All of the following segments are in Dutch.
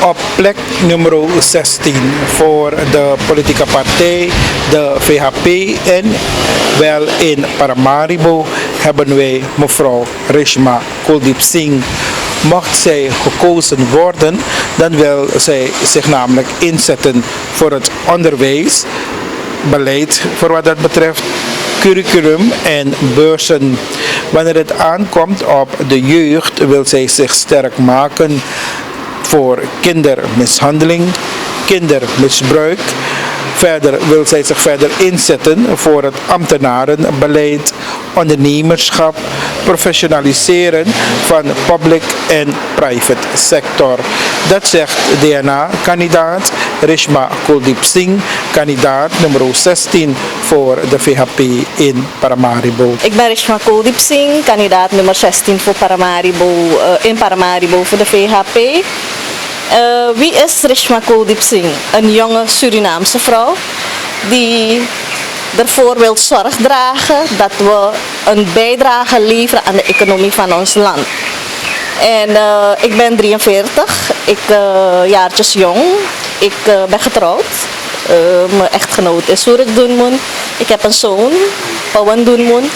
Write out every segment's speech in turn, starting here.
Op plek nummer 16 voor de politieke partij, de VHP. En wel in Paramaribo hebben wij mevrouw Rishma Kuldipsingh. Mocht zij gekozen worden, dan wil zij zich namelijk inzetten voor het onderwijsbeleid voor wat dat betreft, curriculum en beurzen. Wanneer het aankomt op de jeugd wil zij zich sterk maken voor kindermishandeling, kindermisbruik. Verder wil zij zich verder inzetten voor het ambtenarenbeleid, ondernemerschap, professionaliseren van public en private sector. Dat zegt DNA-kandidaat Rishma Kuldipsingh, kandidaat nummer 16 voor de VHP in Paramaribo. Ik ben Rishma Kuldipsingh, kandidaat nummer 16 voor in Paramaribo voor de VHP. Wie is Rishma Kuldipsingh? Een jonge Surinaamse vrouw die ervoor wil zorg dragen dat we een bijdrage leveren aan de economie van ons land. En ik ben 43, jaartjes jong, ik ben getrouwd. Mijn echtgenoot is Surik Dunmun. Ik heb een zoon, Pawan Dunmun.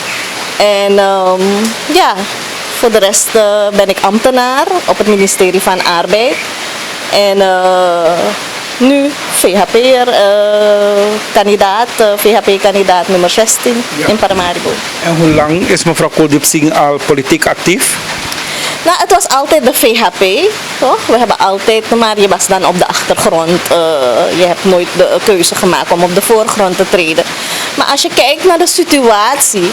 En voor de rest ben ik ambtenaar op het ministerie van Arbeid. En nu VHP-kandidaat nummer 16 in Paramaribo. En hoe lang is mevrouw Kuldipsingh al politiek actief? Nou, het was altijd de VHP, toch? We hebben altijd, maar je was dan op de achtergrond. Je hebt nooit de keuze gemaakt om op de voorgrond te treden. Maar als je kijkt naar de situatie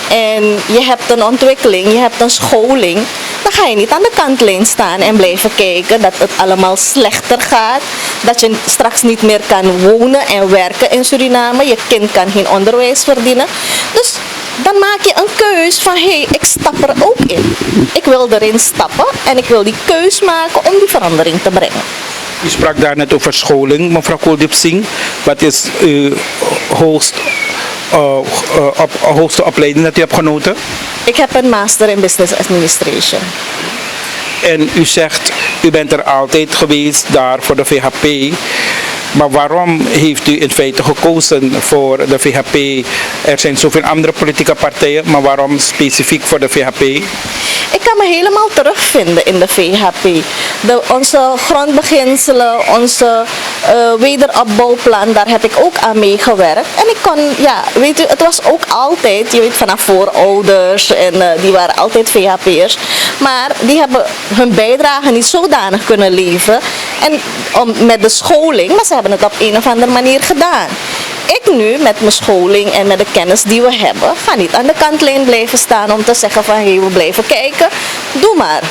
en je hebt een ontwikkeling, je hebt een scholing, dan ga je niet aan de kantlijn staan en blijven kijken dat het allemaal slechter gaat. Dat je straks niet meer kan wonen en werken in Suriname. Je kind kan geen onderwijs verdienen. Dus dan maak je een keus van ik stap er ook in. Ik wil erin stappen en ik wil die keus maken om die verandering te brengen. U sprak daar net over scholing, mevrouw Kuldipsingh. Wat is uw hoogste opleiding dat u hebt genoten? Ik heb een master in Business Administration. En u zegt, u bent er altijd geweest daar voor de VHP. Maar waarom heeft u in feite gekozen voor de VHP? Er zijn zoveel andere politieke partijen, maar waarom specifiek voor de VHP? Ik kan me helemaal terugvinden in de VHP. Onze grondbeginselen, onze wederopbouwplan, daar heb ik ook aan meegewerkt. En ik kon, weet u, het was ook altijd, je weet, vanaf voorouders en die waren altijd VHP'ers. Maar die hebben hun bijdrage niet zodanig kunnen leveren. En met de scholing, maar ze hebben het op een of andere manier gedaan. Ik nu met mijn scholing en met de kennis die we hebben, ga niet aan de kantlijn blijven staan om te zeggen van we blijven kijken. Doe maar,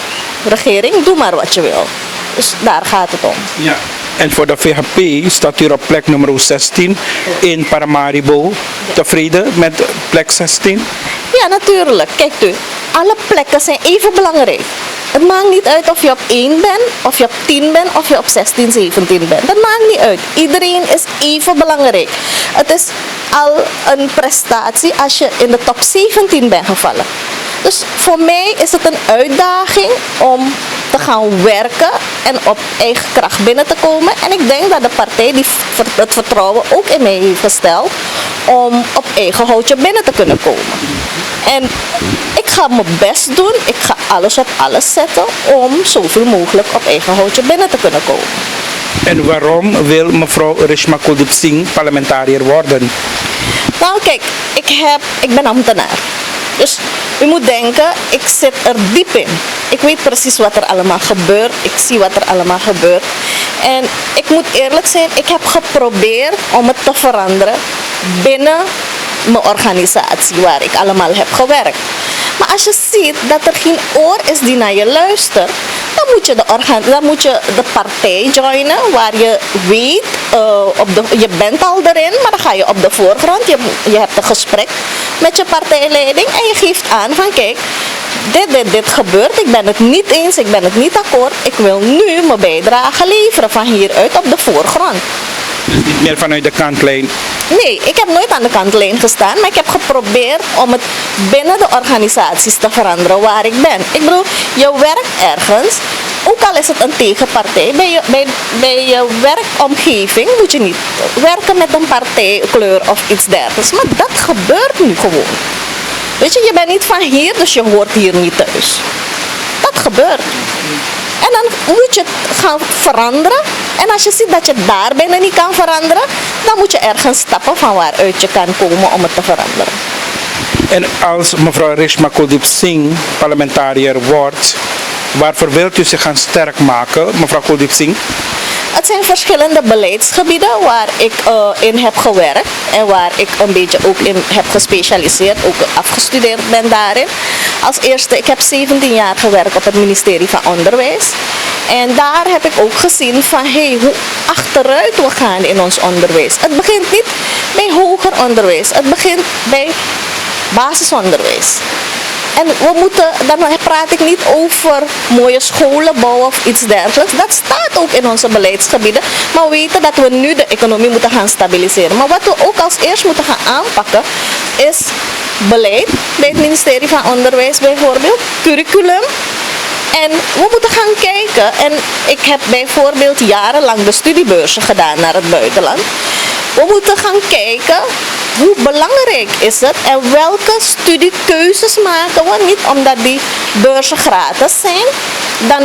regering, doe maar wat je wil. Dus daar gaat het om. Ja. En voor de VHP staat u op plek nummer 16 in Paramaribo. Tevreden met plek 16? Ja, natuurlijk. Kijk u, alle plekken zijn even belangrijk. Het maakt niet uit of je op 1 bent, of je op 10 bent, of je op 16, 17 bent. Dat maakt niet uit. Iedereen is even belangrijk. Het is al een prestatie als je in de top 17 bent gevallen. Dus voor mij is het een uitdaging om te gaan werken en op eigen kracht binnen te komen. En ik denk dat de partij die het vertrouwen ook in mij heeft gesteld om op eigen houtje binnen te kunnen komen. En ik ga mijn best doen, ik ga alles op alles zetten om zoveel mogelijk op eigen houtje binnen te kunnen komen. En waarom wil mevrouw Rishma Kuldipsingh parlementariër worden? Nou kijk, ik ben ambtenaar. Dus u moet denken, ik zit er diep in. Ik weet precies wat er allemaal gebeurt. Ik zie wat er allemaal gebeurt. En ik moet eerlijk zijn, ik heb geprobeerd om het te veranderen binnen mijn organisatie waar ik allemaal heb gewerkt. Maar als je ziet dat er geen oor is die naar je luistert, dan moet je de partij joinen waar je weet, je bent al erin, maar dan ga je op de voorgrond, je hebt een gesprek met je partijleiding en je geeft aan van kijk, dit gebeurt, ik ben het niet eens, ik ben het niet akkoord, ik wil nu mijn bijdrage leveren van hieruit op de voorgrond. Dus niet meer vanuit de kantlijn? Nee, ik heb nooit aan de kantlijn gestaan, maar ik heb geprobeerd om het binnen de organisaties te veranderen waar ik ben. Ik bedoel, je werkt ergens ook al is het een tegenpartij, bij je werkomgeving moet je niet werken met een partijkleur of iets dergelijks. Maar dat gebeurt nu gewoon. Weet je bent niet van hier, dus je hoort hier niet thuis. Dat gebeurt. En dan moet je het gaan veranderen. En als je ziet dat je daar binnen niet kan veranderen, dan moet je ergens stappen van waaruit je kan komen om het te veranderen. En als mevrouw Rishma Kuldipsingh parlementariër wordt, waarvoor wilt u zich gaan sterk maken, mevrouw Kuldipsingh? Het zijn verschillende beleidsgebieden waar ik in heb gewerkt en waar ik een beetje ook in heb gespecialiseerd, ook afgestudeerd ben daarin. Als eerste, ik heb 17 jaar gewerkt op het ministerie van Onderwijs. En daar heb ik ook gezien van hoe achteruit we gaan in ons onderwijs. Het begint niet bij hoger onderwijs, het begint bij basisonderwijs. En we moeten, dan praat ik niet over mooie scholen bouwen of iets dergelijks. Dat staat ook in onze beleidsgebieden. Maar we weten dat we nu de economie moeten gaan stabiliseren. Maar wat we ook als eerst moeten gaan aanpakken is beleid bij het ministerie van Onderwijs bijvoorbeeld, curriculum. En we moeten gaan kijken. En ik heb bijvoorbeeld jarenlang de studiebeurzen gedaan naar het buitenland. We moeten gaan kijken hoe belangrijk is het en welke studiekeuzes maken we. Niet omdat die beurzen gratis zijn, dan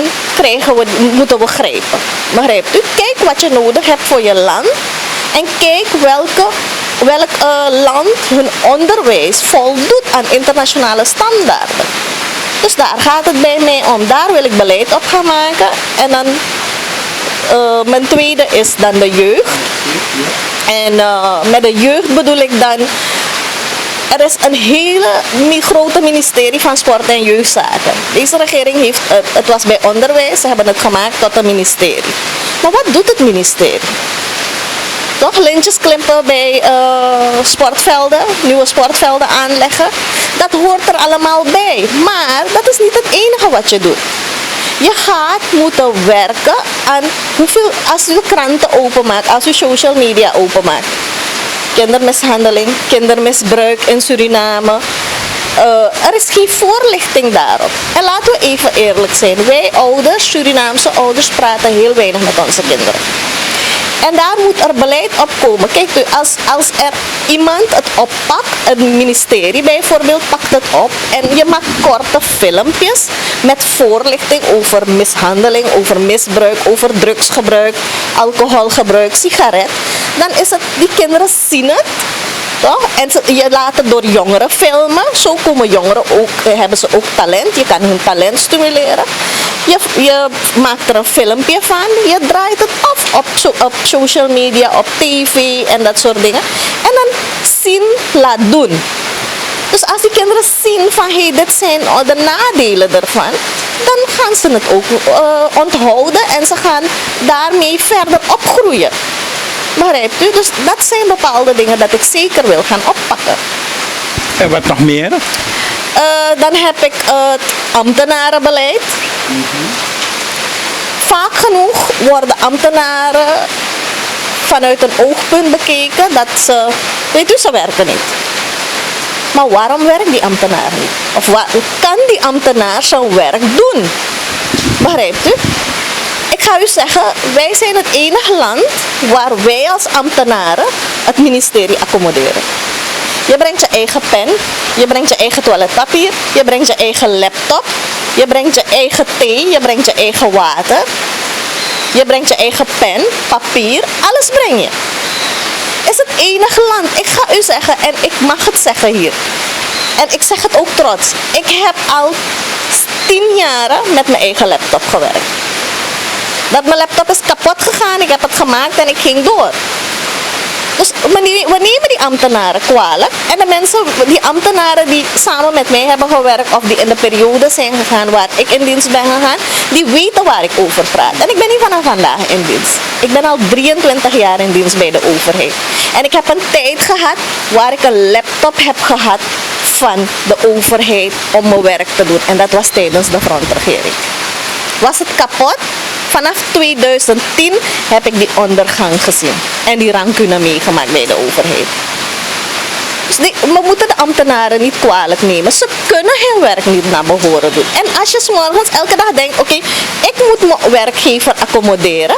moeten we grijpen. Begrijpt u? Kijk wat je nodig hebt voor je land en kijk welk land hun onderwijs voldoet aan internationale standaarden. Dus daar gaat het bij mij om. Daar wil ik beleid op gaan maken. En dan mijn tweede is dan de jeugd. En met de jeugd bedoel ik dan, er is een hele grote ministerie van sport en jeugdzaken. Deze regering heeft, het was bij onderwijs, ze hebben het gemaakt tot een ministerie. Maar wat doet het ministerie? Toch, lintjes klimpen bij sportvelden, nieuwe sportvelden aanleggen. Dat hoort er allemaal bij. Maar dat is niet het enige wat je doet. Je gaat moeten werken aan als u kranten openmaakt, als u social media openmaakt. Kindermishandeling, kindermisbruik in Suriname. Er is geen voorlichting daarop. En laten we even eerlijk zijn. Wij ouders, Surinaamse ouders, praten heel weinig met onze kinderen. En daar moet er beleid op komen. Kijk, als er iemand het oppakt, het ministerie bijvoorbeeld pakt het op en je maakt korte filmpjes met voorlichting over mishandeling, over misbruik, over drugsgebruik, alcoholgebruik, sigaret, dan is het, die kinderen zien het. Toch? En je laat het door jongeren filmen. Zo komen jongeren ook, hebben ze ook talent. Je kan hun talent stimuleren. Je maakt er een filmpje van. Je draait het af op social media, op tv en dat soort dingen. En dan zien, laat doen. Dus als die kinderen zien van dit zijn de nadelen ervan, dan gaan ze het ook onthouden en ze gaan daarmee verder opgroeien. Begrijpt u? Dus dat zijn bepaalde dingen dat ik zeker wil gaan oppakken. En wat nog meer? Dan heb ik het ambtenarenbeleid. Vaak genoeg worden ambtenaren vanuit een oogpunt bekeken dat ze werken niet. Maar waarom werkt die ambtenaar niet? Of kan die ambtenaar zijn werk doen? Begrijpt u? Ik ga u zeggen, wij zijn het enige land waar wij als ambtenaren het ministerie accommoderen. Je brengt je eigen pen, je brengt je eigen toiletpapier, je brengt je eigen laptop, je brengt je eigen thee, je brengt je eigen water, je brengt je eigen pen, papier, alles breng je. Is het enige land, ik ga u zeggen en ik mag het zeggen hier. En ik zeg het ook trots, ik heb al 10 jaren met mijn eigen laptop gewerkt. Dat mijn laptop is kapot gegaan, ik heb het gemaakt en ik ging door. Dus we nemen die ambtenaren kwalijk. En de mensen, die ambtenaren die samen met mij hebben gewerkt of die in de periode zijn gegaan waar ik in dienst ben gegaan, die weten waar ik over praat. En ik ben niet vanaf vandaag in dienst. Ik ben al 23 jaar in dienst bij de overheid. En ik heb een tijd gehad waar ik een laptop heb gehad van de overheid om mijn werk te doen. En dat was tijdens de frontregering. Was het kapot? Vanaf 2010 heb ik die ondergang gezien en die rancune meegemaakt bij de overheid. Dus we moeten de ambtenaren niet kwalijk nemen. Ze kunnen hun werk niet naar behoren doen. En als je 's morgens elke dag denkt, oké, ik moet mijn werkgever accommoderen.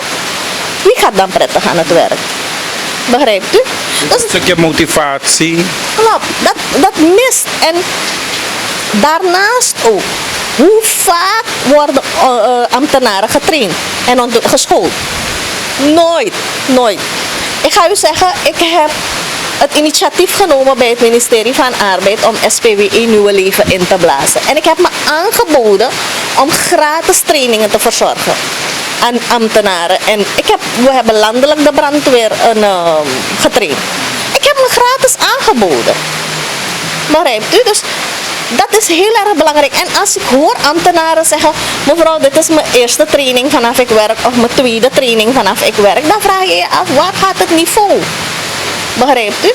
Wie gaat dan prettig aan het werk? Begrijpt u? Dus een stukje motivatie. Klopt, dat mist. En daarnaast ook, hoe vaak worden ambtenaren getraind en geschoold? Nooit. Ik ga u zeggen, ik heb het initiatief genomen bij het ministerie van Arbeid om SPWE Nieuwe Leven in te blazen. En ik heb me aangeboden om gratis trainingen te verzorgen aan ambtenaren. En we hebben landelijk de brandweer getraind. Ik heb me gratis aangeboden. Begrijpt u? Dus dat is heel erg belangrijk. En als ik hoor ambtenaren zeggen, mevrouw, dit is mijn eerste training vanaf ik werk of mijn tweede training vanaf ik werk, dan vraag je je af, waar gaat het niveau? Begrijpt u?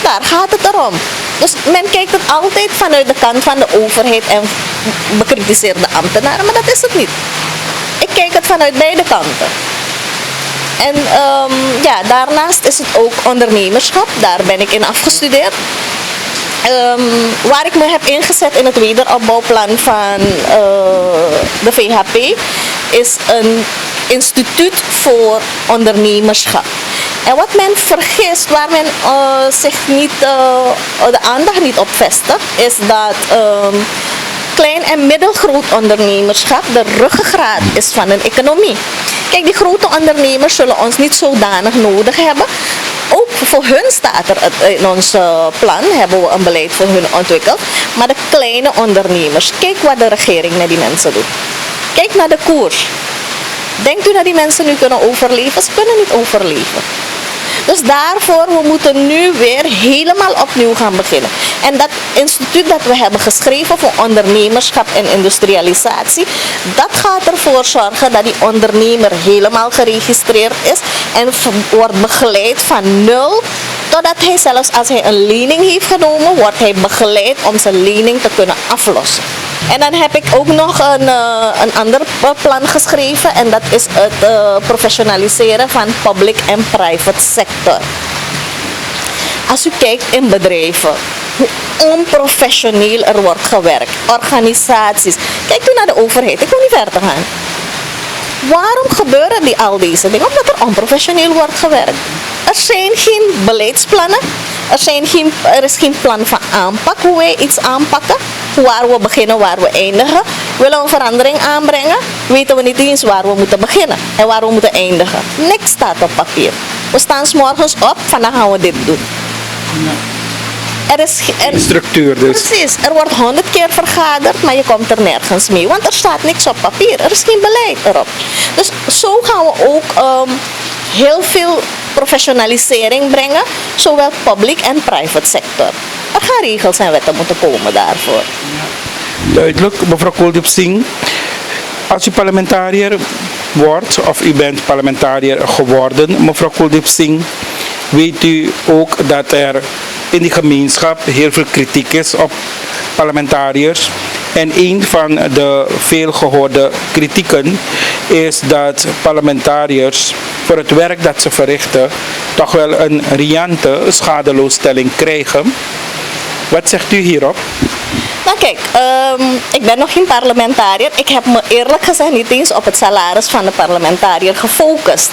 Daar gaat het erom. Dus men kijkt het altijd vanuit de kant van de overheid en bekritiseert de ambtenaren, maar dat is het niet. Ik kijk het vanuit beide kanten. En daarnaast is het ook ondernemerschap. Daar ben ik in afgestudeerd. Waar ik me heb ingezet in het wederopbouwplan van de VHP is een instituut voor ondernemerschap. En wat men vergist, waar men zich niet, de aandacht niet op vestigt, is dat klein en middelgroot ondernemerschap de ruggengraat is van een economie. Kijk, die grote ondernemers zullen ons niet zodanig nodig hebben. Ook voor hun staat er in ons plan, hebben we een beleid voor hun ontwikkeld. Maar de kleine ondernemers, kijk wat de regering met die mensen doet. Kijk naar de koers. Denkt u dat die mensen nu kunnen overleven? Ze kunnen niet overleven. Dus daarvoor, we moeten nu weer helemaal opnieuw gaan beginnen. En dat instituut dat we hebben geschreven voor ondernemerschap en industrialisatie, dat gaat ervoor zorgen dat die ondernemer helemaal geregistreerd is en wordt begeleid van nul, totdat hij zelfs als hij een lening heeft genomen, wordt hij begeleid om zijn lening te kunnen aflossen. En dan heb ik ook nog een ander plan geschreven en dat is het professionaliseren van public en private sector. Als u kijkt in bedrijven, hoe onprofessioneel er wordt gewerkt, organisaties. Kijkt u naar de overheid, ik wil niet verder gaan. Waarom gebeuren al deze dingen? Omdat er onprofessioneel wordt gewerkt. Er zijn geen beleidsplannen, er is geen plan van aanpak, hoe wij iets aanpakken, waar we beginnen, waar we eindigen. Willen we verandering aanbrengen, weten we niet eens waar we moeten beginnen en waar we moeten eindigen. Niks staat op papier. We staan 's morgens op, vandaag gaan we dit doen. Er is structuur dus. Precies, er wordt 100 keer vergaderd, maar je komt er nergens mee, want er staat niks op papier, er is geen beleid erop. Dus zo gaan we ook heel veel professionalisering brengen, zowel public en private sector. Er gaan regels en wetten moeten komen daarvoor. Duidelijk, mevrouw Kuldipsingh. Als u parlementariër wordt, of u bent parlementariër geworden, mevrouw Kuldipsingh, weet u ook dat er in die gemeenschap heel veel kritiek is op parlementariërs. En een van de veel gehoorde kritieken is dat parlementariërs voor het werk dat ze verrichten toch wel een riante schadeloosstelling krijgen. Wat zegt u hierop? Nou kijk, ik ben nog geen parlementariër. Ik heb me eerlijk gezegd niet eens op het salaris van de parlementariër gefocust.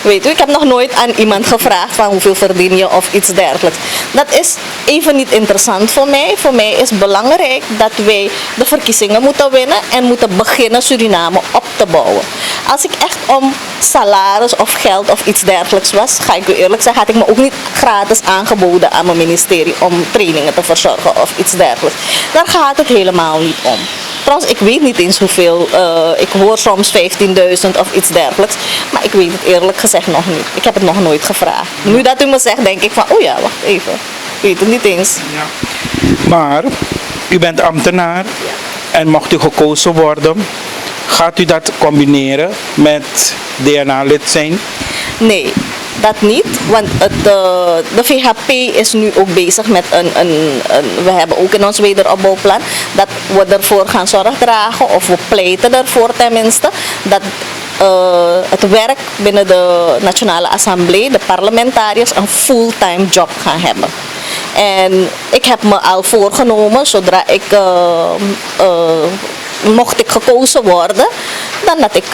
Weet u, ik heb nog nooit aan iemand gevraagd van hoeveel verdien je of iets dergelijks. Dat is even niet interessant voor mij. Voor mij is belangrijk dat wij de verkiezingen moeten winnen en moeten beginnen Suriname op te bouwen. Als ik echt om salaris of geld of iets dergelijks was, ga ik u eerlijk zeggen, had ik me ook niet gratis aangeboden aan mijn ministerie om trainingen te verzorgen of iets dergelijks. Daar gaat het helemaal niet om. Trouwens, ik weet niet eens hoeveel, ik hoor soms 15.000 of iets dergelijks, maar ik weet het eerlijk gezegd nog niet. Ik heb het nog nooit gevraagd. Nu dat u me zegt, denk ik van, oh ja, wacht even. Ik weet het niet eens. Ja. Maar, u bent ambtenaar en mocht u gekozen worden, gaat u dat combineren met DNA-lid zijn? Nee, dat niet, want de VHP is nu ook bezig met we hebben ook in ons wederopbouwplan dat we ervoor gaan zorg dragen, of we pleiten ervoor tenminste, dat het werk binnen de Nationale Assemblée, de parlementariërs, een fulltime job gaan hebben. En ik heb me al voorgenomen, zodra ik mocht ik gekozen worden, dan dat ik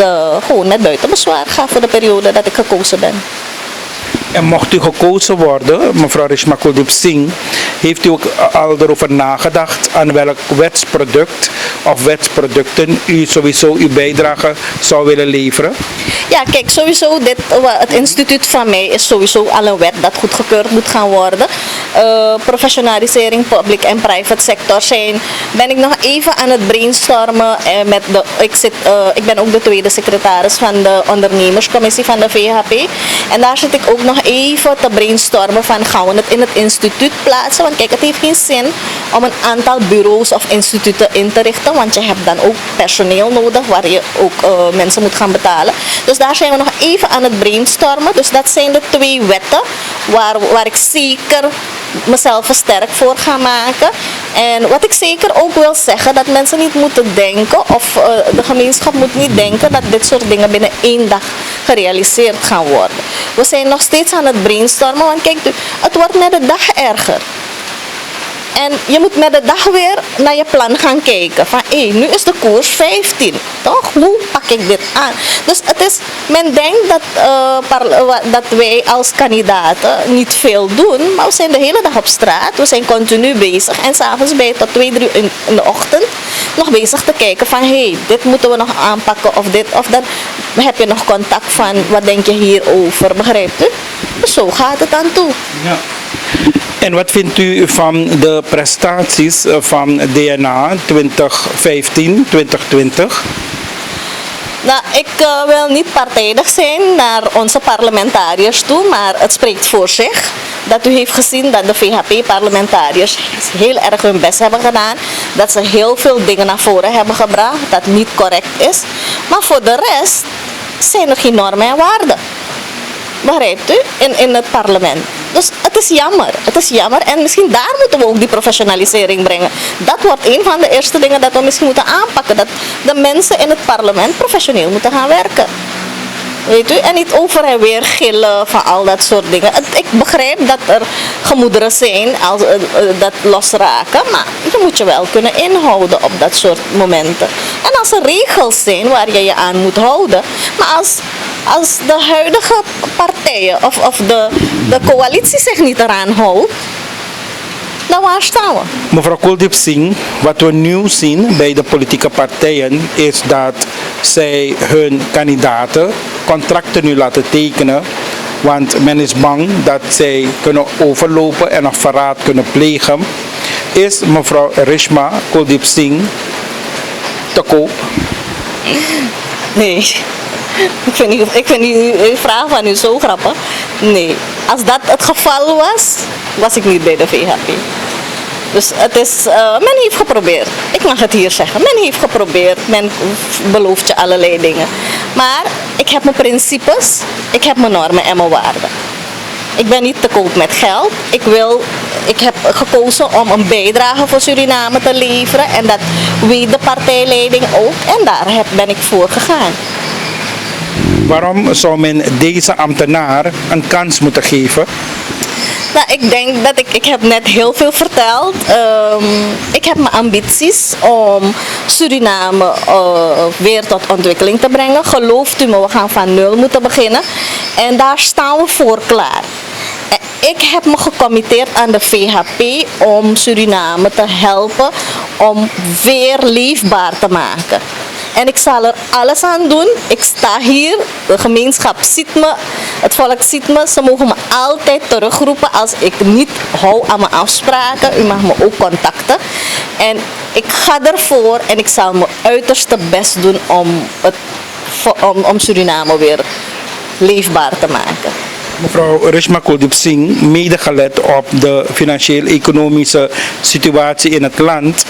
gewoon met buiten bezwaar ga voor de periode dat ik gekozen ben. En mocht u gekozen worden, mevrouw Rishma Kuldipsingh, heeft u ook al erover nagedacht aan welk wetsproduct of wetsproducten u sowieso uw bijdrage zou willen leveren? Ja, kijk, sowieso, het instituut van mij is sowieso al een wet dat goedgekeurd moet gaan worden. Professionalisering, public en private sector ben ik nog even aan het brainstormen. Ik ben ook de tweede secretaris van de ondernemerscommissie van de VHP. En daar zit ik ook nog even te brainstormen van gaan we het in het instituut plaatsen. Want kijk, het heeft geen zin om een aantal bureaus of instituten in te richten. Want je hebt dan ook personeel nodig waar je ook mensen moet gaan betalen. Dus daar zijn we nog even aan het brainstormen. Dus dat zijn de twee wetten waar ik zeker mezelf sterk voor ga maken. En wat ik zeker ook wil zeggen, dat mensen niet moeten denken, of de gemeenschap moet niet denken dat dit soort dingen binnen 1 dag gerealiseerd gaan worden. We zijn nog steeds aan het brainstormen, want kijk, het wordt met de dag erger. En je moet met de dag weer naar je plan gaan kijken. Van nu is de koers 15. Toch? Hoe pak ik dit aan? Dus men denkt dat wij als kandidaten niet veel doen. Maar we zijn de hele dag op straat. We zijn continu bezig. En s'avonds ben je tot 2, 3 in de ochtend nog bezig te kijken van dit moeten we nog aanpakken of dit of dat. Heb je nog contact van wat denk je hierover? Begrijpt u? Dus zo gaat het aan toe. Ja. En wat vindt u van de prestaties van DNA 2015, 2020? Nou, ik wil niet partijdig zijn naar onze parlementariërs toe, maar het spreekt voor zich. Dat u heeft gezien dat de VHP-parlementariërs heel erg hun best hebben gedaan. Dat ze heel veel dingen naar voren hebben gebracht dat niet correct is. Maar voor de rest zijn er geen normen en waarden. Begrijpt u? In het parlement. Dus het is jammer. Het is jammer. En misschien daar moeten we ook die professionalisering brengen. Dat wordt een van de eerste dingen dat we misschien moeten aanpakken. Dat de mensen in het parlement professioneel moeten gaan werken. Weet u? En niet over en weer gillen van al dat soort dingen. Ik begrijp dat er gemoederen zijn als dat losraken. Maar je moet je wel kunnen inhouden op dat soort momenten. En als er regels zijn waar je je aan moet houden. Maar als de huidige partijen of de coalitie zich niet eraan houdt, dan waar staan we? Mevrouw Kuldipsingh, wat we nu zien bij de politieke partijen is dat zij hun kandidaten contracten nu laten tekenen. Want men is bang dat zij kunnen overlopen en nog verraad kunnen plegen. Is mevrouw Rishma Kuldipsingh te koop? Nee. Ik vind die vraag van u zo grappig. Nee. Als dat het geval was ik niet bij de VHP. Dus men heeft geprobeerd. Ik mag het hier zeggen. Men heeft geprobeerd. Men belooft je allerlei dingen. Maar ik heb mijn principes. Ik heb mijn normen en mijn waarden. Ik ben niet te koop met geld. Ik heb gekozen om een bijdrage voor Suriname te leveren. En dat weet de partijleiding ook. En daar ben ik voor gegaan. Waarom zou men deze ambtenaar een kans moeten geven? Nou, ik denk dat ik heb net heel veel verteld. Ik heb mijn ambities om Suriname weer tot ontwikkeling te brengen. Gelooft u me, we gaan van 0 moeten beginnen. En daar staan we voor klaar. Ik heb me gecommitteerd aan de VHP om Suriname te helpen om weer leefbaar te maken. En ik zal er alles aan doen. Ik sta hier, de gemeenschap ziet me, het volk ziet me. Ze mogen me altijd terugroepen als ik niet hou aan mijn afspraken. U mag me ook contacten. En ik ga ervoor en ik zal mijn uiterste best doen om Suriname weer leefbaar te maken. Mevrouw Rishma Kuldipsingh, mede gelet op de financieel-economische situatie in het land,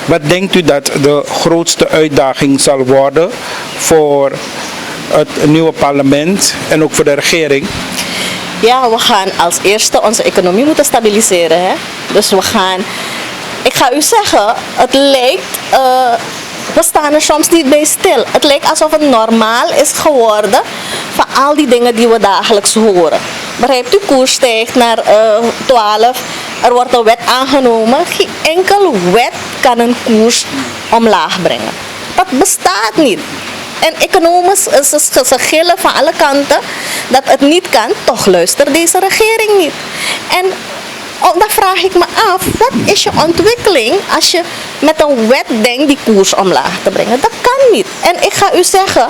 wat denkt u dat de grootste uitdaging zal worden voor het nieuwe parlement en ook voor de regering? Ja, we gaan als eerste onze economie moeten stabiliseren. Hè? Dus ik ga u zeggen, het lijkt, we staan er soms niet bij stil. Het lijkt alsof het normaal is geworden van al die dingen die we dagelijks horen. Begrijpt u, koers stijgt naar 12 er wordt een wet aangenomen. Geen enkel wet kan een koers omlaag brengen. Dat bestaat niet. En economisch is het gegillen van alle kanten dat het niet kan. Toch luistert deze regering niet. En dan vraag ik me af, wat is je ontwikkeling als je met een wet denkt die koers omlaag te brengen? Dat kan niet. En ik ga u zeggen,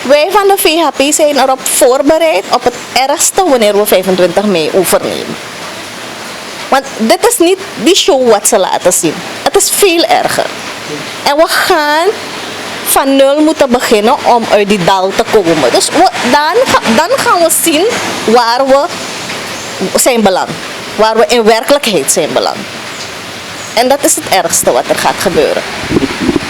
wij van de VHP zijn erop voorbereid op het ergste wanneer we 25 mei overnemen. Want dit is niet die show wat ze laten zien. Het is veel erger. En we gaan van nul moeten beginnen om uit die dal te komen. Dus dan gaan we zien waar we zijn beland. Waar we in werkelijkheid zijn beland. En dat is het ergste wat er gaat gebeuren.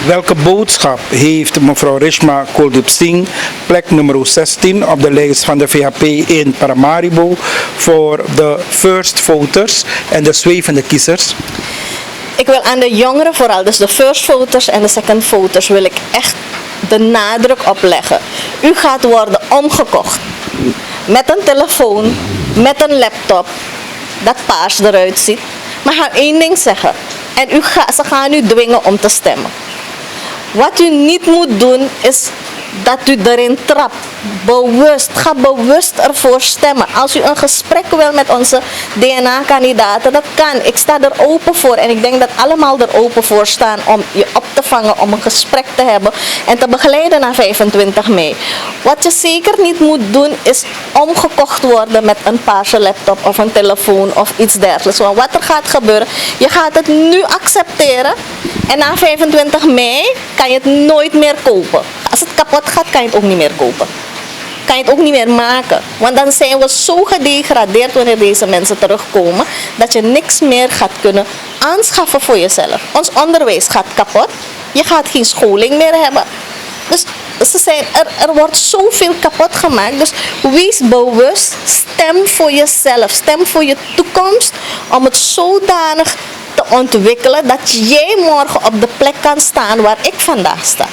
Welke boodschap heeft mevrouw Rishma Kuldipsingh, plek nummer 16 op de lijst van de VHP in Paramaribo, voor de first voters en de zwevende kiezers? Ik wil aan de jongeren vooral, dus de first voters en de second voters, wil ik echt de nadruk op leggen. U gaat worden omgekocht. Met een telefoon, met een laptop, dat paars eruit ziet. Maar ga één ding zeggen. En ze gaan u dwingen om te stemmen. Wat u niet moet doen is dat u erin trapt. Bewust. Ga bewust ervoor stemmen. Als u een gesprek wil met onze DNA-kandidaten, dat kan. Ik sta er open voor. En ik denk dat allemaal er open voor staan om je op te vangen, om een gesprek te hebben en te begeleiden naar 25 mei. Wat je zeker niet moet doen is omgekocht worden met een paarse laptop of een telefoon of iets dergelijks. Want wat er gaat gebeuren, je gaat het nu accepteren en na 25 mei kan je het nooit meer kopen. Als het kapot gaat, kan je het ook niet meer kopen. Kan je het ook niet meer maken. Want dan zijn we zo gedegradeerd wanneer deze mensen terugkomen, dat je niks meer gaat kunnen aanschaffen voor jezelf. Ons onderwijs gaat kapot. Je gaat geen scholing meer hebben. Dus er wordt zoveel kapot gemaakt. Dus wees bewust. Stem voor jezelf. Stem voor je toekomst. Om het zodanig te ontwikkelen dat jij morgen op de plek kan staan waar ik vandaag sta.